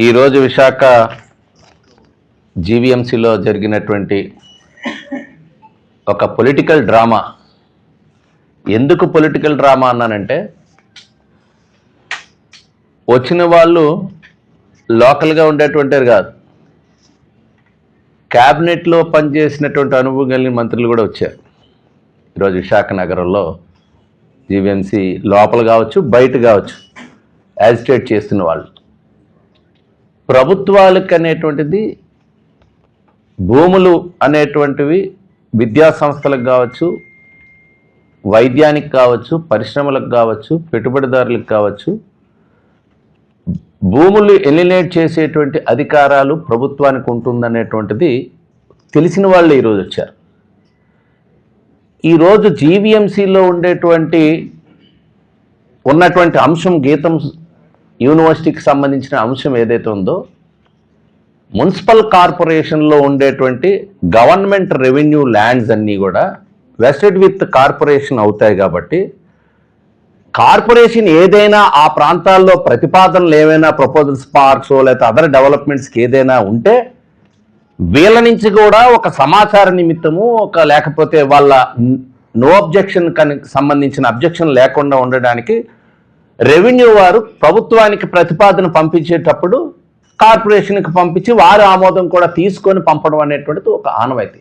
ఈరోజు విశాఖ జీవీఎంసీలో జరిగినటువంటి ఒక పొలిటికల్ డ్రామా. ఎందుకు పొలిటికల్ డ్రామా అన్నానంటే, వచ్చిన వాళ్ళు లోకల్గా ఉండేటువంటిది కాదు, క్యాబినెట్లో పనిచేసినటువంటి అనుభవం కలిగిన మంత్రులు కూడా వచ్చారు. ఈరోజు విశాఖ నగరంలో జీవీఎంసీ లోపల కావచ్చు, బయట కావచ్చు, యాజిటేట్ చేస్తున్న వాళ్ళు. ప్రభుత్వాలకు అనేటువంటిది భూములు అనేటువంటివి విద్యా సంస్థలకు కావచ్చు, వైద్యానికి కావచ్చు, పరిశ్రమలకు కావచ్చు, పెట్టుబడిదారులకు కావచ్చు, భూములు ఎలినేట్ చేసేటువంటి అధికారాలు ప్రభుత్వానికి ఉంటుందనేటువంటిది తెలిసిన వాళ్ళు ఈరోజు వచ్చారు. ఈరోజు జీవీఎంసీలో ఉన్నటువంటి అంశం, గీతం యూనివర్సిటీకి సంబంధించిన అంశం ఏదైతే ఉందో, మున్సిపల్ కార్పొరేషన్లో ఉండేటువంటి గవర్నమెంట్ రెవెన్యూ ల్యాండ్స్ అన్నీ కూడా వెస్టెడ్ విత్ కార్పొరేషన్ అవుతాయి. కాబట్టి కార్పొరేషన్ ఏదైనా ఆ ప్రాంతాల్లో ప్రతిపాదనలు ఏమైనా ప్రపోజల్స్, పార్క్స్ లేకపోతే అదర్ డెవలప్మెంట్స్కి ఏదైనా ఉంటే వీళ్ళ నుంచి కూడా ఒక సమాచార నిమిత్తము, లేకపోతే వాళ్ళ నో అబ్జెక్షన్ సంబంధించిన అబ్జెక్షన్ లేకుండా ఉండడానికి రెవెన్యూ వారు ప్రభుత్వానికి ప్రతిపాదన పంపించేటప్పుడు కార్పొరేషన్కి పంపించి వారి ఆమోదం కూడా తీసుకొని పంపడం అనేటువంటిది ఒక ఆనవాయితీ.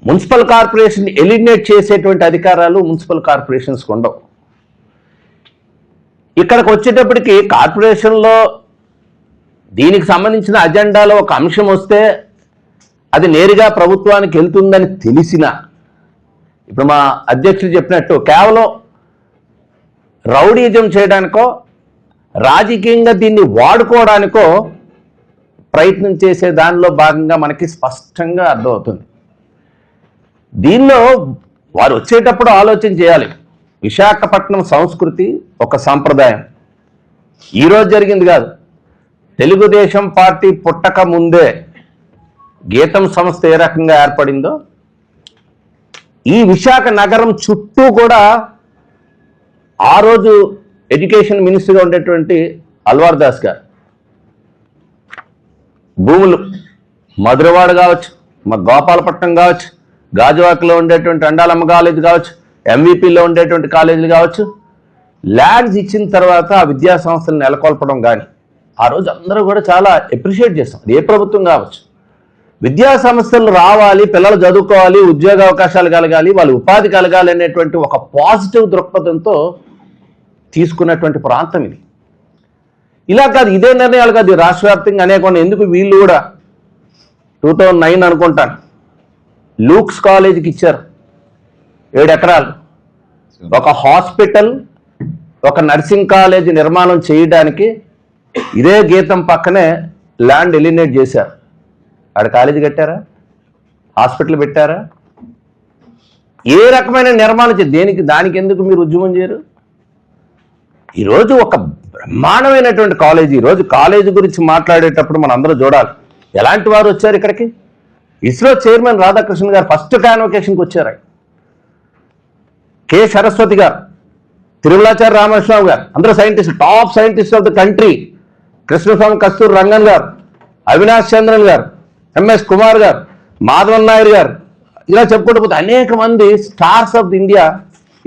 మున్సిపల్ కార్పొరేషన్ ఎలిమినేట్ చేసేటువంటి అధికారాలు మున్సిపల్ కార్పొరేషన్స్కి ఉండవు. ఇక్కడికి వచ్చేటప్పటికి కార్పొరేషన్లో దీనికి సంబంధించిన అజెండాలో ఒక అంశం వస్తే అది నేరుగా ప్రభుత్వానికి వెళ్తుందని తెలిసిన, ఇప్పుడు మా అధ్యక్షులు చెప్పినట్టు కేవలం రౌడీజం చేయడానికో రాజకీయంగా దీన్ని వాడుకోవడానికో ప్రయత్నం చేసే దానిలో భాగంగా మనకి స్పష్టంగా అర్థమవుతుంది. దీనిలో వారు వచ్చేటప్పుడు ఆలోచన చేయాలి. విశాఖపట్నం సంస్కృతి ఒక సాంప్రదాయం ఈరోజు జరిగింది కాదు. తెలుగుదేశం పార్టీ పుట్టక ముందే గీతం సంస్థ ఏ రకంగా ఏర్పడిందో, ఈ విశాఖ నగరం చుట్టూ కూడా ఆ రోజు ఎడ్యుకేషన్ మినిస్టర్గా ఉండేటువంటి అల్వార్ దాస్ గారు భూములు మధురవాడ కావచ్చు, మా గోపాలపట్నం కావచ్చు, గాజువాకలో ఉండేటువంటి అండాలమ్మ కాలేజ్ కావచ్చు, ఎంవిపిలో ఉండేటువంటి కాలేజీలు కావచ్చు, ల్యాండ్స్ ఇచ్చిన తర్వాత ఆ విద్యా సంస్థలు నెలకొల్పడం కానీ ఆ రోజు అందరూ కూడా చాలా అప్రిషియేట్ చేస్తాం. అది ఏ ప్రభుత్వం కావచ్చు. విద్యా సంస్థలు రావాలి, పిల్లలు చదువుకోవాలి, ఉద్యోగ అవకాశాలు కలగాలి, వాళ్ళు ఉపాధి కలగాలి అనేటువంటి ఒక పాజిటివ్ దృక్పథంతో తీసుకున్నటువంటి ప్రాంతం ఇది. ఇలా కాదు, ఇదే నిర్ణయాలు కాదు, రాష్ట్ర వ్యాప్తంగా అనేక ఎందుకు వీళ్ళు కూడా 2009 అనుకుంటాను లూక్స్ కాలేజీకి ఇచ్చారు 7 ఎకరాలు. ఒక హాస్పిటల్, ఒక నర్సింగ్ కాలేజ్ నిర్మాణం చేయడానికి ఇదే గీతం పక్కనే ల్యాండ్ ఎలినేట్ చేశారు. ఆడ కాలేజీ కట్టారా? హాస్పిటల్ పెట్టారా? ఏ రకమైన నిర్మాణం దానికి ఎందుకు మీరు ఉద్యమం చేయరు? ఈరోజు ఒక బ్రహ్మాండమైనటువంటి కాలేజీ. ఈరోజు కాలేజీ గురించి మాట్లాడేటప్పుడు మనం అందరూ చూడాలి. ఎలాంటి వారు వచ్చారు ఇక్కడికి? ఇస్రో చైర్మన్ రాధాకృష్ణ గారు ఫస్ట్ కాన్వకేషన్కి వచ్చారు. కె సరస్వతి గారు, తిరుమలాచారి రామకృష్ణరావు గారు, అందరూ scientist, top scientist of the country, Krishnaswamy కస్తూరి రంగన్ గారు, అవినాష్ చంద్రన్ గారు, ఎంఎస్ కుమార్ గారు, మాధవన్ నాయుడు గారు, ఇలా చెప్పుకుంటూ పోతే అనేక మంది స్టార్స్ ఆఫ్ ఇండియా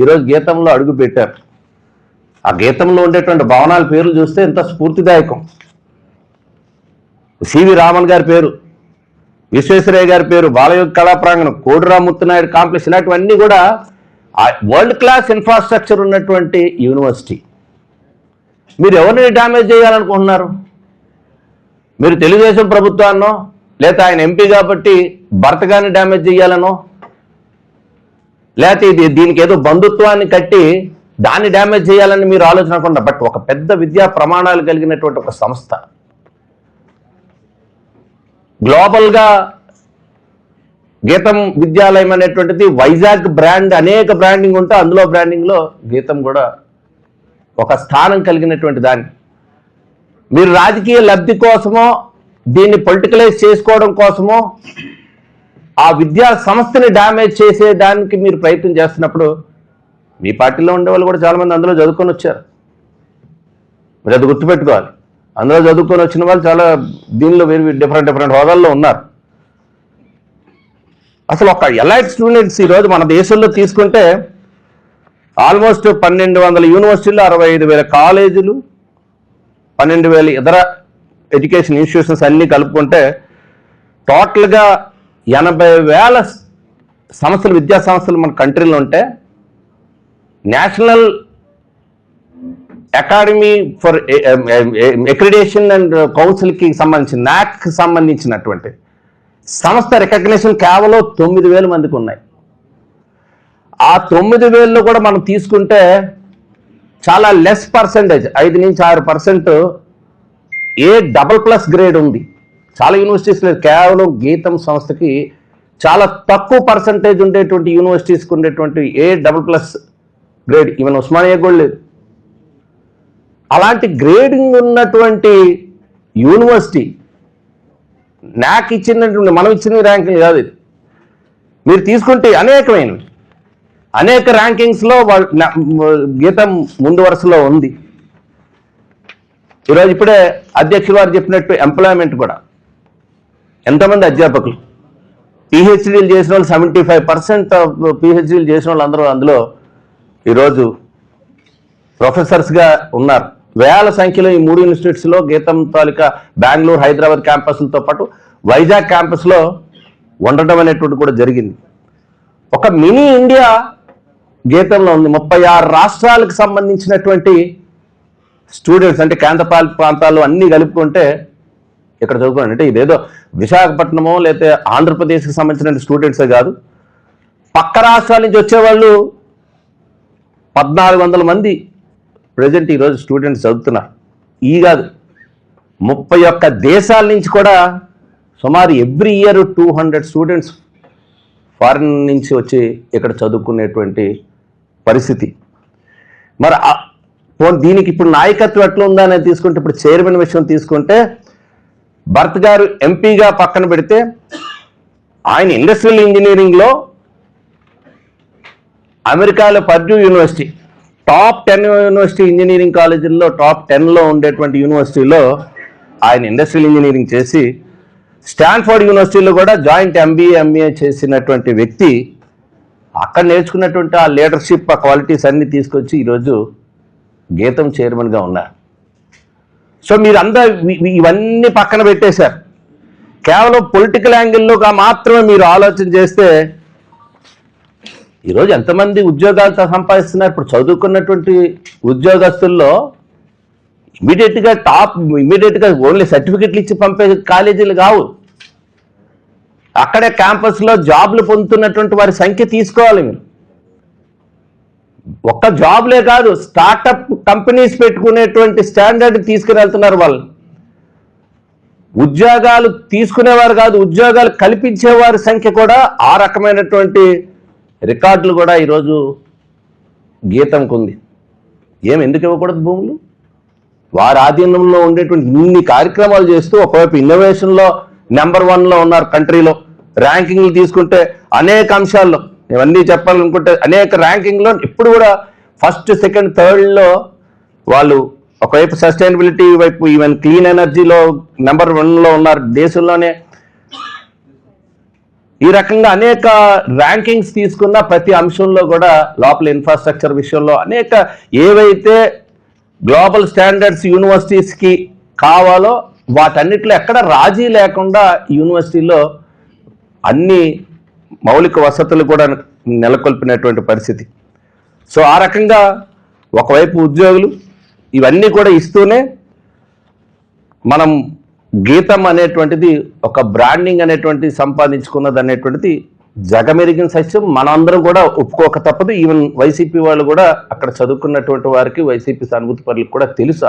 ఈరోజు గీతంలో అడుగు పెట్టారు. ఆ గీతంలో ఉండేటువంటి భవనాల పేర్లు చూస్తే ఎంత స్ఫూర్తిదాయకం. సివి రామన్ గారి పేరు, విశ్వేశ్వరయ్య గారి పేరు, బాలయోగి కళాప్రాంగణం, కోడిరామూర్తినాయుడు కాంప్లెక్స్, ఇలాంటివన్నీ కూడా వరల్డ్ క్లాస్ ఇన్ఫ్రాస్ట్రక్చర్ ఉన్నటువంటి యూనివర్సిటీ. మీరు ఎవరిని డ్యామేజ్ చేయాలనుకుంటున్నారు? మీరు తెలుగుదేశం ప్రభుత్వాన్నో లేకపోతే ఆయన ఎంపీ కాబట్టి భర్తగాన్ని డ్యామేజ్ చేయాలనో, లేకపోతే దీనికి ఏదో బంధుత్వాన్ని కట్టి దాన్ని డ్యామేజ్ చేయాలని మీరు ఆలోచనకుండా, బట్ ఒక పెద్ద విద్యా ప్రమాణాలు కలిగినటువంటి ఒక సంస్థ, గ్లోబల్గా గీతం విద్యాలయం అనేటువంటిది వైజాగ్ బ్రాండ్, అనేక బ్రాండింగ్ ఉంటే అందులో బ్రాండింగ్లో గీతం కూడా ఒక స్థానం కలిగినటువంటి దాన్ని మీరు రాజకీయ లబ్ధి కోసమో దీన్ని పొలిటికలైజ్ చేసుకోవడం కోసమో ఆ విద్యా సంస్థని డ్యామేజ్ చేసేదానికి మీరు ప్రయత్నం చేస్తున్నప్పుడు మీ పార్టీలో ఉండే వాళ్ళు కూడా చాలామంది అందులో చదువుకొని వచ్చారు. మీరు అది గుర్తుపెట్టుకోవాలి. అందులో చదువుకొని వచ్చిన వాళ్ళు చాలా దీనిలో వేరు డిఫరెంట్ హోదాల్లో ఉన్నారు. అసలు ఒక ఎలైట్ స్టూడెంట్స్ ఈరోజు మన దేశంలో తీసుకుంటే ఆల్మోస్ట్ 1200 యూనివర్సిటీలు, 65,000 కాలేజీలు, 12,000 ఇతర ఎడ్యుకేషన్ ఇన్స్టిట్యూషన్స్ అన్నీ కలుపుకుంటే టోటల్గా 80,000 సంస్థలు, విద్యా సంస్థలు మన కంట్రీలో ఉంటే national academy for accreditation and కౌన్సిల్కి సంబంధించిన నాక్కి సంబంధించినటువంటి సంస్థ రికగ్నిషన్ కేవలం 9,000 మందికి ఉన్నాయి. ఆ 9,000లో కూడా మనం తీసుకుంటే చాలా లెస్ పర్సెంటేజ్, 5 నుంచి 6% A++ గ్రేడ్ ఉంది. చాలా యూనివర్సిటీస్ లేదు. కేవలం గీతం సంస్థకి చాలా తక్కువ పర్సెంటేజ్ ఉండేటువంటి యూనివర్సిటీస్కి ఉండేటువంటి A++ గ్రేడ్, ఈవెన్ ఉస్మానియా కూడా లేదు. అలాంటి గ్రేడింగ్ ఉన్నటువంటి యూనివర్సిటీ నాకు ఇచ్చినటువంటి, మనం ఇచ్చిన ర్యాంకింగ్ కాదు ఇది. మీరు తీసుకుంటే అనేక ర్యాంకింగ్స్లో గీతం ముందు వరుసలో ఉంది. ఈరోజు ఇప్పుడే అధ్యక్షులు వారు చెప్పినట్టు ఎంప్లాయ్మెంట్ కూడా ఎంతమంది అధ్యాపకులు పిహెచ్డీలు చేసిన వాళ్ళు 75% పిహెచ్డీలు చేసిన వాళ్ళు అందరూ అందులో ఈరోజు ప్రొఫెసర్స్గా ఉన్నారు. వేల సంఖ్యలో ఈ 3 ఇన్స్టిట్యూట్స్లో గీతం తాలూకా బెంగళూరు, హైదరాబాద్ క్యాంపస్లతో పాటు వైజాగ్ క్యాంపస్లో ఉండటం అనేటువంటి కూడా జరిగింది. ఒక మినీ ఇండియా గీతంలో ఉంది. 36 రాష్ట్రాలకు సంబంధించినటువంటి స్టూడెంట్స్, అంటే కేంద్రపాలిత ప్రాంతాలు అన్నీ కలుపుకుంటే ఇక్కడ చదువుకోండి. అంటే ఇదేదో విశాఖపట్నమో లేకపోతే ఆంధ్రప్రదేశ్కి సంబంధించిన స్టూడెంట్సే కాదు, పక్క రాష్ట్రాల నుంచి వచ్చేవాళ్ళు 1,400 మంది ప్రజెంట్ ఈరోజు స్టూడెంట్స్ చదువుతున్నారు. ఈ కాదు, 31 దేశాల నుంచి కూడా సుమారు ఎవ్రీ ఇయర్ 200 స్టూడెంట్స్ ఫారిన్ నుంచి వచ్చి ఇక్కడ చదువుకునేటువంటి పరిస్థితి. మరి దీనికి ఇప్పుడు నాయకత్వం ఎట్లా ఉందా అనేది తీసుకుంటే, ఇప్పుడు చైర్మన్ విషయం తీసుకుంటే, భరత్ గారు ఎంపీగా పక్కన పెడితే ఆయన ఇండస్ట్రియల్ ఇంజనీరింగ్లో అమెరికాలో Purdue university top 10 university engineering కాలేజీల్లో టాప్ 10లో ఉండేటువంటి యూనివర్సిటీలో ఆయన ఇండస్ట్రియల్ ఇంజనీరింగ్ చేసి, స్టాన్ఫోర్డ్ యూనివర్సిటీలో కూడా జాయింట్ MBA చేసినటువంటి వ్యక్తి అక్కడ నేర్చుకున్నటువంటి ఆ లీడర్షిప్, ఆ క్వాలిటీస్ అన్నీ తీసుకొచ్చి ఈరోజు గీతం చైర్మన్గా ఉన్నారు. సో మీరందరూ ఇవన్నీ పక్కన పెట్టేశారు. కేవలం పొలిటికల్ యాంగిల్లోగా మాత్రమే మీరు ఆలోచన చేస్తే ఈరోజు ఎంతమంది ఉద్యోగాలతో సంపాదిస్తున్నారు. ఇప్పుడు చదువుకున్నటువంటి ఉద్యోగస్తుల్లో ఇమీడియట్గా ఓన్లీ సర్టిఫికెట్లు ఇచ్చి పంపే కాలేజీలు కావు. అక్కడే క్యాంపస్లో జాబ్లు పొందుతున్నటువంటి వారి సంఖ్య తీసుకోవాలి మీరు. ఒక్క జాబ్లే కాదు, స్టార్టప్ కంపెనీస్ పెట్టుకునేటువంటి స్టాండర్డ్ తీసుకుని వాళ్ళు. ఉద్యోగాలు తీసుకునేవారు కాదు, ఉద్యోగాలు కల్పించేవారి సంఖ్య కూడా ఆ రకమైనటువంటి రికార్డులు కూడా ఈరోజు గీతంకు ఉంది. ఎందుకు ఇవ్వకూడదు భూములు? వారి ఆధీనంలో ఉండేటువంటి ఇన్ని కార్యక్రమాలు చేస్తూ ఒకవైపు ఇన్నోవేషన్లో నెంబర్ 1లో ఉన్నారు కంట్రీలో. ర్యాంకింగ్లు తీసుకుంటే అనేక అంశాల్లో, ఇవన్నీ చెప్పాలనుకుంటే అనేక ర్యాంకింగ్లో ఇప్పుడు కూడా ఫస్ట్, సెకండ్, థర్డ్లో వాళ్ళు ఒకవైపు సస్టైనబిలిటీ వైపు, ఈవెన్ క్లీన్ ఎనర్జీలో నెంబర్ 1లో ఉన్నారు దేశంలోనే. ఈ రకంగా అనేక ర్యాంకింగ్స్ తీసుకున్న ప్రతి అంశంలో కూడా లోపల ఇన్ఫ్రాస్ట్రక్చర్ విషయంలో అనేక ఏవైతే గ్లోబల్ స్టాండర్డ్స్ యూనివర్సిటీస్కి కావాలో వాటన్నిటిలో ఎక్కడ రాజీ లేకుండా యూనివర్సిటీలో అన్ని మౌలిక వసతులు కూడా నెలకొల్పినటువంటి పరిస్థితి. సో ఆ రకంగా ఒకవైపు ఉద్యోగులు ఇవన్నీ కూడా ఇస్తూనే మనం గీతం అనేటువంటిది ఒక బ్రాండింగ్ అనేటువంటిది సంపాదించుకున్నది అనేటువంటిది జగమెరిగిన సత్యం. మనందరం కూడా ఒప్పుకోక తప్పదు. ఈవెన్ వైసీపీ వాళ్ళు కూడా అక్కడ చదువుకున్నటువంటి వారికి, వైసీపీ సానుభూతి పరులకు కూడా తెలుసు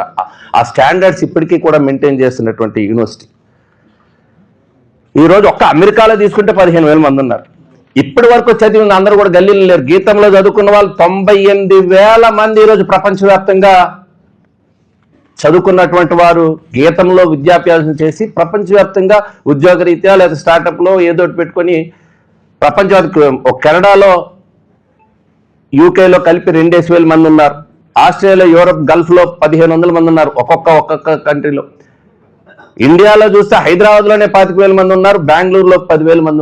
ఆ స్టాండర్డ్స్ ఇప్పటికీ కూడా మెయింటైన్ చేస్తున్నటువంటి యూనివర్సిటీ. ఈరోజు ఒక్క అమెరికాలో తీసుకుంటే 15,000 మంది ఉన్నారు. ఇప్పటి వరకు చదివిన అందరూ కూడా గల్లీలు లేరు. గీతంలో చదువుకున్న వాళ్ళు 98,000 మంది ఈరోజు ప్రపంచవ్యాప్తంగా చదువుకున్నటువంటి వారు గీతంలో విద్యాభ్యాసం చేసి ప్రపంచవ్యాప్తంగా ఉద్యోగరీత్యా లేదా స్టార్టప్లో ఏదో పెట్టుకొని ప్రపంచవ్యాప్తంగా కెనడాలో, యూకేలో కలిపి 2,000 మంది ఉన్నారు. ఆస్ట్రేలియా, యూరప్, గల్ఫ్లో 1500 మంది ఉన్నారు ఒక్కొక్క కంట్రీలో. ఇండియాలో చూస్తే హైదరాబాద్లోనే 25,000 మంది ఉన్నారు, బెంగళూరులో 10,000 మంది